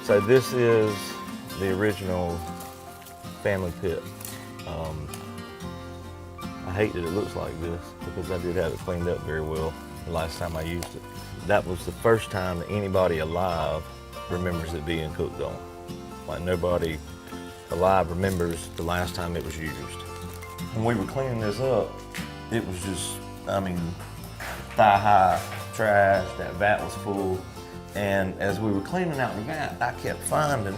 So this is the original family pit. I hate that it looks like this because I did have it cleaned up very well the last time I used it. That was the first time that anybody alive remembers it being cooked on. Like nobody alive remembers the last time it was used. When we were cleaning this up, it was just, I mean, thigh-high trash. That vat was full. And as we were cleaning out the vat, I kept finding,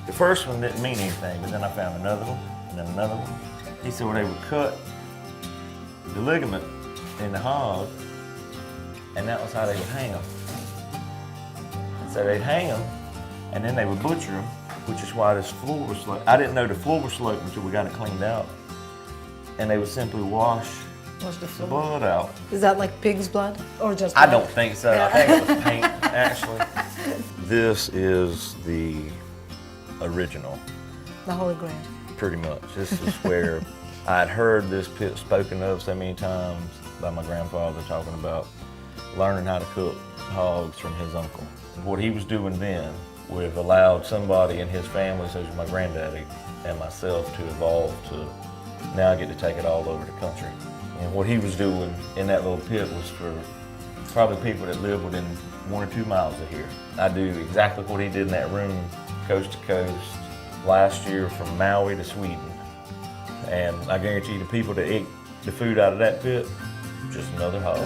the first one didn't mean anything, but then I found another one, and then another one. He said, well, they would cut the ligament in the hog, and that was how they would hang them. So they'd hang them, and then they would butcher them, which is why this floor was sloped. I didn't know the floor was sloped until we got it cleaned out. And they would simply wash the blood out. Is that like pig's blood or just I blood? don't think so. I think it was paint, actually. This is the original. The Holy Grail. Pretty much. This is where I'd heard this pit spoken of so many times by my grandfather talking about learning how to cook hogs from his uncle. What he was doing then would have allowed somebody in his family, such as my granddaddy and myself, to evolve to now I get to take it all over the country. And what he was doing in that little pit was for probably people that live within 1 or 2 miles of here. I do exactly what he did in that room, coast to coast, last year from Maui to Sweden. And I guarantee you the people that ate the food out of that pit, just another hog.